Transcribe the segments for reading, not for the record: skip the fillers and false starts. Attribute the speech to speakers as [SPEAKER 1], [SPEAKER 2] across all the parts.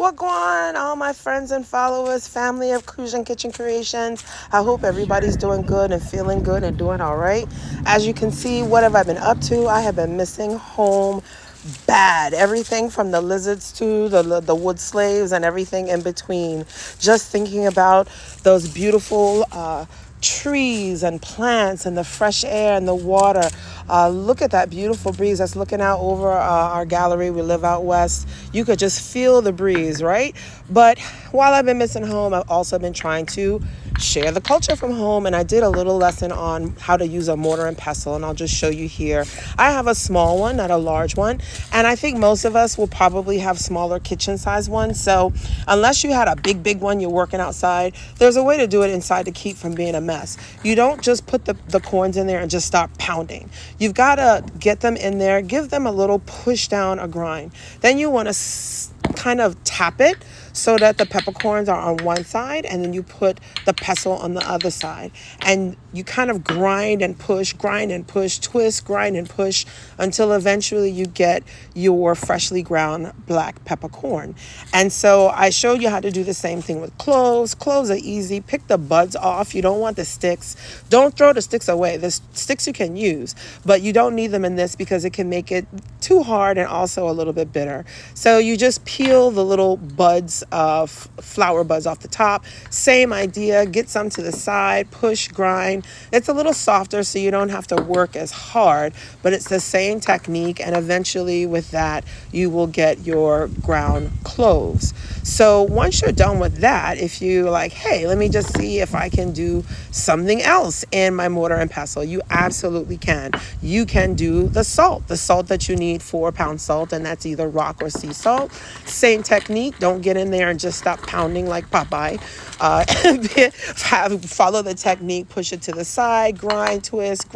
[SPEAKER 1] What going on, all my friends and followers, family of Crucian Kitchen Creations? I hope everybody's doing good and feeling good and doing all right. As you can see, what have I been up to? I have been missing home bad. Everything from the lizards to the wood slaves and everything in between. Just thinking about those beautiful trees and plants and the fresh air and the water. Look at that beautiful breeze that's looking out over our gallery. We live out west. You could just feel the breeze, right? But while I've been missing home, I've also been trying to share the culture from home, and I did a little lesson on how to use a mortar and pestle, and I'll just show you here. I have a small one, not a large one, and I think most of us will probably have smaller kitchen size ones. So unless you had a big one, you're working outside, there's a way to do it inside to keep from being a mess. You don't just put the corns in there and just start pounding. You've got to get them in there, give them a little push down, a grind. Then you want to kind of tap it so that the peppercorns are on one side, and then you put the pestle on the other side, and you kind of grind and push, twist, grind and push until eventually you get your freshly ground black peppercorn. And so I showed you how to do the same thing with cloves. Cloves are easy. Pick the buds off. You don't want the sticks. Don't throw the sticks away. The sticks you can use, but you don't need them in this because it can make it too hard and also a little bit bitter. So you just peel the little buds of flower buds off the top. Same idea. Get some to the side, push, grind. It's a little softer so you don't have to work as hard, but it's the same technique, and eventually with that you will get your ground cloves. So once you're done with that, if you like, hey, let me just see if I can do something else in my mortar and pestle, you absolutely can. You can do the salt that you need, 4-pound salt, and that's either rock or sea salt. Same technique. Don't get in there and just stop pounding like Popeye. Follow the technique, push it to the side, grind, twist,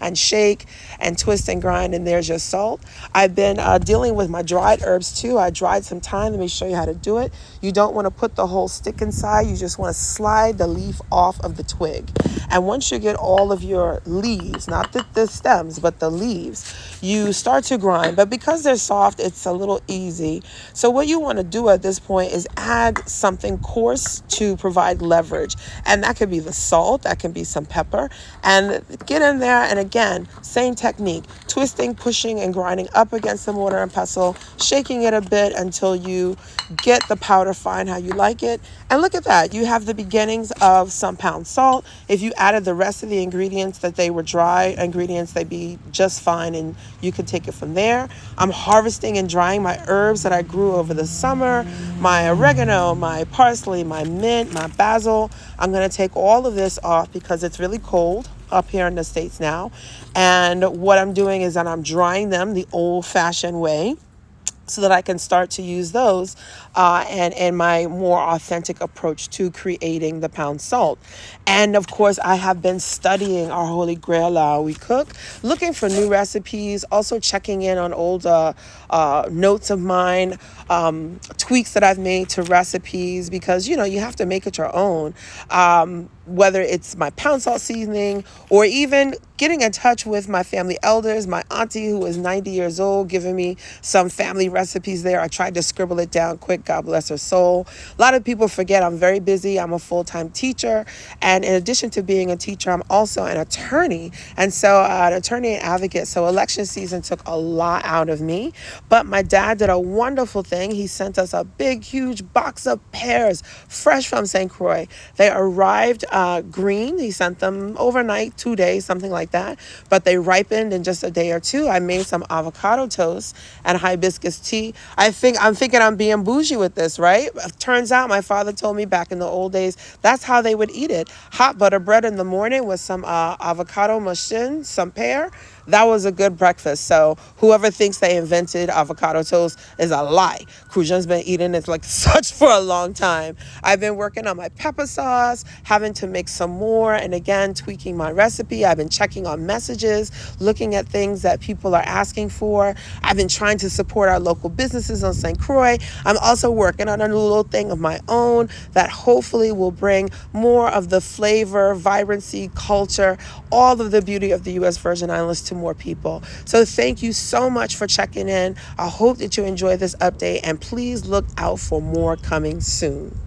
[SPEAKER 1] and shake and twist and grind, and there's your salt. I've been dealing with my dried herbs too. I dried some thyme. Let me show you how to do it. You don't want to put the whole stick inside. You just want to slide the leaf off of the twig. And once you get all of your leaves, not the stems, but the leaves, you start to grind. But because they're soft, it's a little easy. So what you want to do at this point is add something coarse to provide leverage. And that could be the salt, that can be some pepper. And get in there, and again, same technique. Twisting, pushing, and grinding up against the mortar and pestle, shaking it a bit until you get the powder fine how you like it. And look at that. You have the beginnings of some pound salt. If you added the rest of the ingredients that they were dry ingredients, they'd be just fine, and you could take it from there. I'm harvesting and drying my herbs that I grew over the summer, my oregano, my parsley, my mint, my basil. I'm going to take all of this off because it's really cold up here in the States now. And what I'm doing is that I'm drying them the old-fashioned way, so that I can start to use those and my more authentic approach to creating the pound salt. And of course, I have been studying our Holy Grail how we cook, looking for new recipes, also checking in on old notes of mine, tweaks that I've made to recipes, because, you have to make it your own. Whether it's my pound salt seasoning or even getting in touch with my family elders, my auntie who is 90 years old, giving me some family recipes there. I tried to scribble it down quick, God bless her soul. A lot of people forget I'm very busy. I'm a full-time teacher. And in addition to being a teacher, I'm also an attorney. And so an attorney and advocate. So election season took a lot out of me. But my dad did a wonderful thing. He sent us a big, huge box of pears, fresh from St. Croix. They arrived green. He sent them overnight, 2 days, something like that. But they ripened in just a day or two. I made some avocado toast and hibiscus tea. I'm thinking I'm being bougie with this, right? Turns out my father told me back in the old days, that's how they would eat it. Hot butter bread in the morning with some avocado mushin, some pear. That was a good breakfast. So whoever thinks they invented avocado toast is a lie. Crujan's been eating it like such for a long time. I've been working on my pepper sauce, having to make some more, and again, tweaking my recipe. I've been checking on messages, looking at things that people are asking for. I've been trying to support our local businesses on St. Croix. I'm also working on a little thing of my own that hopefully will bring more of the flavor, vibrancy, culture, all of the beauty of the U.S. Virgin Islands to more people. So thank you so much for checking in. I hope that you enjoy this update, and please look out for more coming soon.